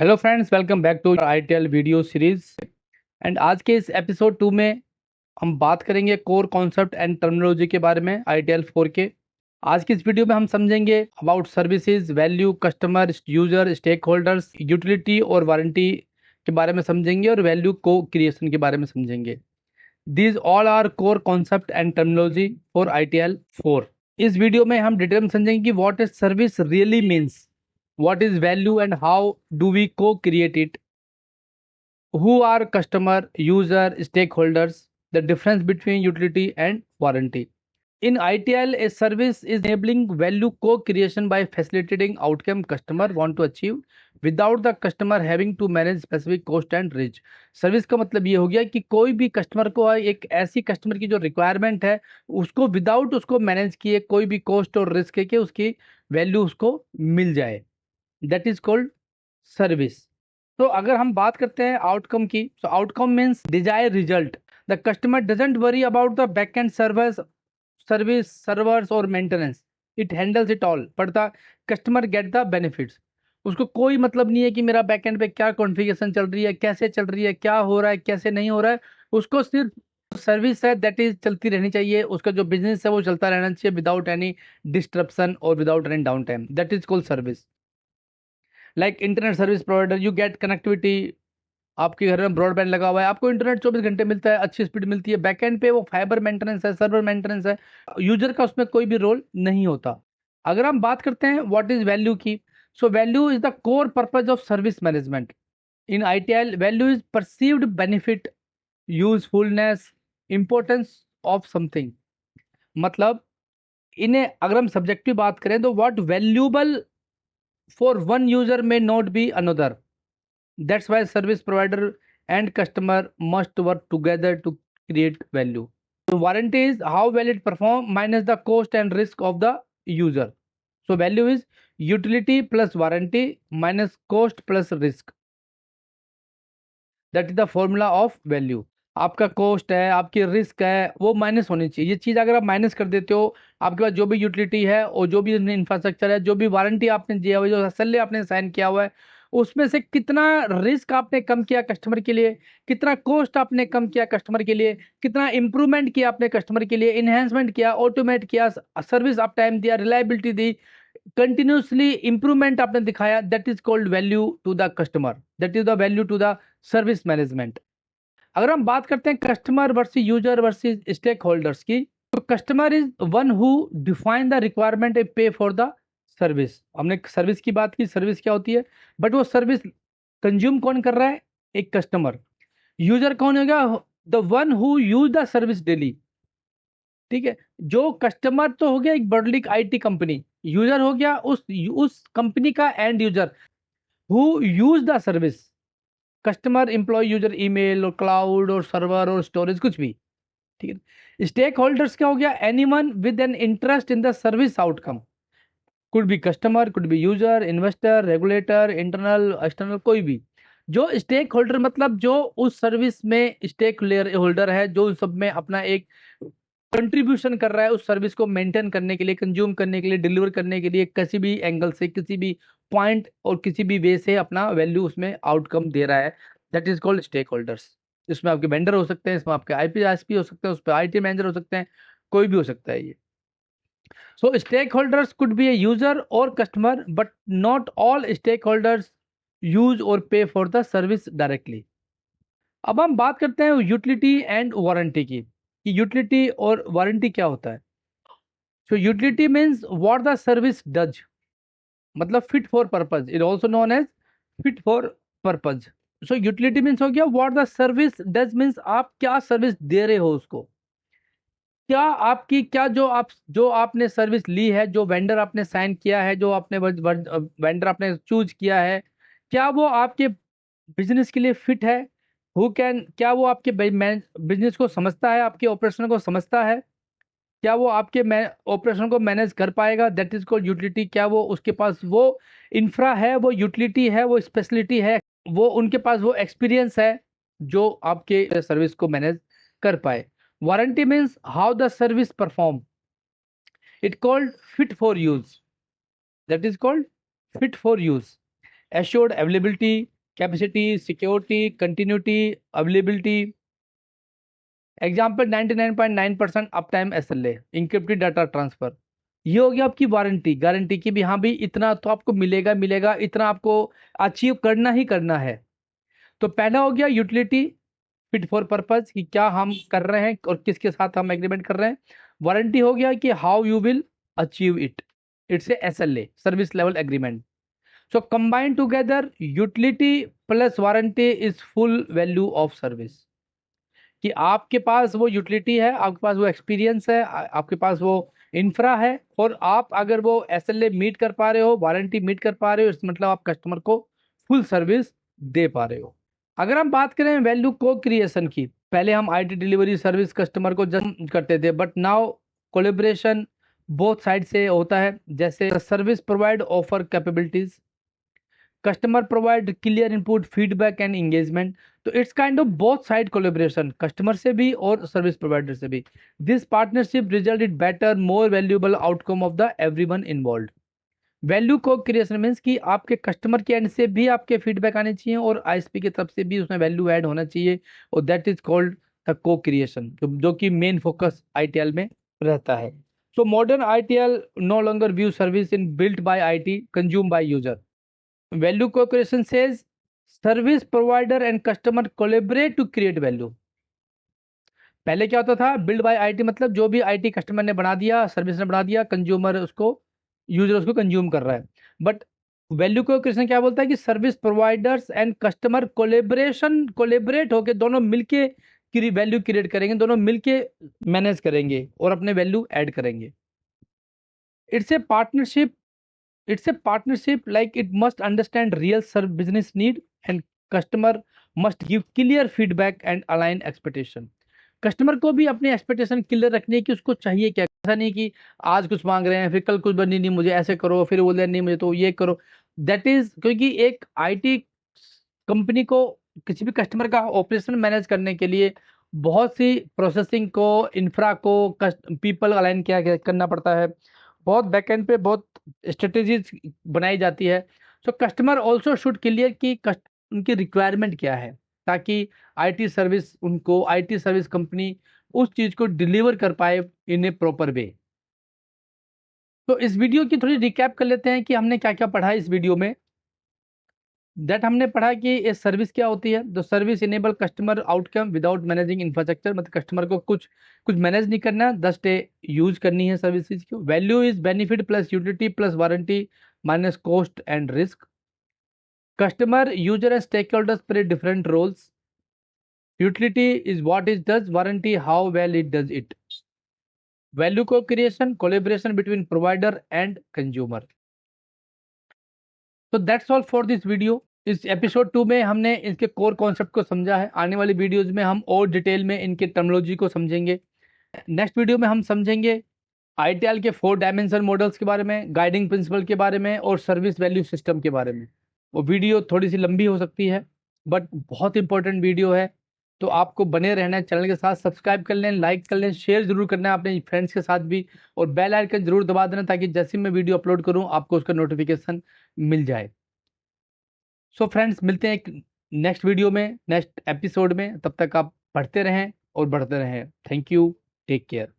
Hello friends, welcome back to ITIL video series. And आज के इस एपिसोड 2 में हम बात करेंगे कोर कॉन्सेप्ट एंड टर्मिनोलॉजी के बारे में आईटीएल 4 के। आज की इस वीडियो में हम समझेंगे about services, value, customer, user, stakeholders, utility और वारंटी के बारे में समझेंगे और वैल्यू को क्रिएशन के बारे में समझेंगे। These all are core concept and terminology for ITIL 4। इस वीडियो में हम डिटेल में समझेंगे कि what is service really means, what is value and how do we co-create it, who are customer, user, stakeholders, the difference between utility and warranty. In ITL, a service is enabling value co-creation by facilitating outcome customer want to achieve without the customer having to manage specific cost and risk. Service का मतलब ये हो गया कि कोई भी customer को एक ऐसी कस्टमर की जो रिक्वायरमेंट है उसको विदाउट उसको मैनेज किए कोई भी कॉस्ट और रिस्क के उसकी वैल्यू उसको मिल जाए, दैट इज कॉल्ड सर्विस। तो अगर हम बात करते हैं आउटकम की, तो outcome means desired result. The customer doesn't worry about the back end servers और maintenance, it handles it all, but the customer get the benefits. उसको कोई मतलब नहीं है कि मेरा बैक एंड पे क्या कॉन्फ़िगरेशन चल रही है, कैसे चल रही है, क्या हो रहा है, कैसे नहीं हो रहा है। उसको सिर्फ सर्विस है दैट इज चलती रहनी चाहिए, उसका जो बिजनेस है वो चलता रहना चाहिए विदाउट एनी डिस्ट्रप्शन और without any down time, that is called service. Like internet service provider, you get connectivity, आपके घर में ब्रॉडबैंड लगा हुआ है, आपको इंटरनेट 24 घंटे मिलता है, अच्छी स्पीड मिलती है। बैकएंड पे वो फाइबर मेंटेनेंस है, सर्वर मेंटेनेंस है, यूजर का उसमें कोई भी रोल नहीं होता। अगर हम बात करते हैं व्हाट इज वैल्यू की, so value is the core purpose of service management. In ITL value is perceived benefit, usefulness, importance of something. मतलब इन्हें अगर हम सब्जेक्टिव बात करें तो what valuable for one user may not be another. That's why service provider and customer must work together to create value. So warranty is how well it perform minus the cost and risk of the user. So value is utility plus warranty minus cost plus risk. That is the formula of value. आपका cost है, आपकी risk है, वो minus होनी चाहिए। ये चीज़ अगर आप माइनस कर देते हो, आपके पास जो भी यूटिलिटी है और जो भी इंफ्रास्ट्रक्चर है, जो भी वारंटी आपने दिया हुआ है, जो एसएलए आपने साइन किया हुआ है, उसमें से कितना रिस्क आपने कम किया कस्टमर के लिए, कितना कॉस्ट आपने कम किया कस्टमर के लिए, कितना इंप्रूवमेंट किया आपने कस्टमर के लिए, इन्हेंसमेंट किया, ऑटोमेट किया, सर्विस अप टाइम दिया, रिलायबिलिटी दी, कंटिन्यूसली इंप्रूवमेंट आपने दिखाया, that is called value to the customer, that is the value to the service management. अगर हम बात करते हैं customer versus user versus stakeholders की, तो customer is one who define the requirement a pay for the service. हमने service की बात की, सर्विस क्या होती है, बट वो सर्विस कंज्यूम कौन कर रहा है, एक कस्टमर। यूजर कौन होगा, the one who use the service daily. ठीक है, जो कस्टमर तो हो गया एक बड़ी आईटी कंपनी, यूजर हो गया उस कंपनी का end user who use the service. Customer, employee, user, email और क्लाउड और सर्वर और स्टोरेज, कुछ भी। ठीक है। स्टेक होल्डर्स क्या हो गया, anyone with an interest in the service outcome, could be customer, could be user, investor, regulator, internal, external, कोई भी। जो स्टेक होल्डर मतलब जो उस सर्विस में स्टेक होल्डर है, जो उस सब में अपना एक कंट्रीब्यूशन कर रहा है उस सर्विस को मेंटेन करने के लिए, कंज्यूम करने के लिए, डिलीवर करने के लिए, किसी भी एंगल से, किसी भी पॉइंट और किसी भी वे से अपना वैल्यू उसमें आउटकम दे रहा है, that is called stakeholders. इसमें आपके वेंडर हो सकते हैं, इसमें आपके आईपी हो सकते हैं, उस पर आईटी मैनेजर हो सकते हैं, कोई भी हो सकता है ये। So stakeholders could be a user और customer, but not all stakeholders use और pay for the service directly. अब हम बात करते हैं यूटिलिटी एंड वारंटी की, कि यूटिलिटी और वारंटी क्या होता है। So utility means what the service does, मतलब fit for purpose, it also known as fit for purpose. So utility means हो गया what the service does, means आप क्या सर्विस दे रहे हो उसको, क्या आपकी, क्या जो आपने सर्विस ली है, जो वेंडर आपने साइन किया है, जो आपने वेंडर आपने चूज किया है, क्या वो आपके बिजनेस के लिए फिट है, हु कैन, क्या वो आपके बिजनेस को समझता है, आपके ऑपरेशन को समझता है, क्या वो आपके ऑपरेशन को मैनेज कर पाएगा, दैट इज कॉल्ड यूटिलिटी। क्या वो, उसके पास वो इंफ्रा है, वो यूटिलिटी है, वो स्पेशलिटी है, वो उनके पास वो एक्सपीरियंस है जो आपके सर्विस को मैनेज कर पाए। Warranty means how the service perform, it called fit for use, that is called fit for use. Assured availability, capacity, security, continuity, availability. Example 99.9% up time SLA, encrypted data transfer. ये हो गया आपकी warranty, guarantee की भी, हाँ भी इतना तो आपको मिलेगा मिलेगा, इतना आपको अचीव करना ही करना है। तो पहला हो गया यूटिलिटी, फिट फॉर पर्पज, कि क्या हम कर रहे हैं और किसके साथ हम एग्रीमेंट कर रहे हैं। वारंटी हो गया कि how you will achieve it, it's a SLA, service level agreement. So combine together utility plus warranty is full value of service. कि आपके पास वो यूटिलिटी है, आपके पास वो एक्सपीरियंस है, आपके पास वो इंफ्रा है, और आप अगर वो SLA मीट कर पा रहे हो, वारंटी मीट कर पा रहे हो, इसका मतलब आप कस्टमर को फुल सर्विस दे पा रहे हो। अगर हम बात करें वैल्यू को क्रिएशन की, पहले हम IT डिलीवरी सर्विस कस्टमर को जस्ट करते थे, but now collaboration both side से होता है। जैसे service provide offer capabilities, customer provide clear input, feedback and engagement. तो it's kind of both side collaboration, customer से भी और सर्विस प्रोवाइडर से भी। This partnership result in better more valuable outcome of the everyone involve. Value co creation means कि आपके customer के and से भी आपके फीडबैक आने चाहिए और ISP की तरफ से भी उसमें वैल्यू ऐड होना चाहिए, और that is called the co creation, जो कि मेन फोकस ITL में रहता है। So modern ITL no longer view service in built by IT consume by user. Value co creation says service provider and customer collaborate to create value. पहले क्या होता था, build by IT मतलब जो भी IT कस्टमर ने बना दिया, सर्विस ने बना दिया, कंज्यूमर उसको, यूजर उसको कंज्यूम कर रहा है। बट वैल्यू को क्रिएशन क्या बोलता है कि service providers and customer collaborate होकर दोनों मिलके वैल्यू क्रिएट करेंगे, दोनों मिलके मैनेज करेंगे और अपने वैल्यू ऐड करेंगे। It's a partnership, it's a partnership, like it must understand real business need, and customer must give clear feedback and align expectation। Customer को भी अपनी एक्सपेक्टेशन क्लियर रखनी है कि उसको चाहिए क्या। ऐसा नहीं कि आज कुछ मांग रहे हैं फिर कल कुछ बनी नहीं, मुझे ऐसे करो, फिर बोल रहे नहीं मुझे तो ये करो। दैट इज क्योंकि एक IT कंपनी को किसी भी कस्टमर का ऑपरेशन मैनेज करने के लिए बहुत सी प्रोसेसिंग को, इंफ्रा को, पीपल अलाइन किया करना पड़ता है, बहुत बैकएंड पे बहुत स्ट्रेटेजीज बनाई जाती है। So customer also should clear कि उनकी रिक्वायरमेंट क्या है, ताकि IT सर्विस कंपनी उस चीज को डिलीवर कर पाए इन ए प्रॉपर वे। तो इस वीडियो की थोड़ी रिकैप कर लेते हैं कि हमने क्या क्या पढ़ा इस वीडियो में। दैट हमने पढ़ा कि ये सर्विस क्या होती है। The service enable customer outcome without managing infrastructure, मतलब कस्टमर को कुछ कुछ मैनेज नहीं करना है, जस्ट यूज करनी है सर्विसेज की। Value is benefit plus utility plus warranty minus cost and risk. Customer, user and stake holders play different roles. Utility is what it does, warranty how well it does it. Value co creation, collaboration between provider and consumer. तो that's all for this video. इस episode 2 में हमने इसके core concept को समझा है। आने वाली वीडियोस में हम और डिटेल में इनके टर्मिनोलॉजी को समझेंगे। नेक्स्ट वीडियो में हम समझेंगे ITL के 4 डायमेंशन मॉडल्स के बारे में, गाइडिंग प्रिंसिपल के बारे में और सर्विस वैल्यू सिस्टम के बारे में। वो वीडियो थोड़ी सी लंबी हो सकती है बट बहुत इंपॉर्टेंट वीडियो है, तो आपको बने रहना है चैनल के साथ। सब्सक्राइब कर लें, लाइक कर लें, शेयर जरूर करना है अपने फ्रेंड्स के साथ भी, और बेल आइकन जरूर दबा देना ताकि जैसे मैं वीडियो अपलोड करूँ आपको उसका नोटिफिकेशन मिल जाए। सो फ्रेंड्स, मिलते हैं एक नेक्स्ट वीडियो में, नेक्स्ट एपिसोड में। तब तक आप पढ़ते रहें और बढ़ते रहें। Thank you, take care.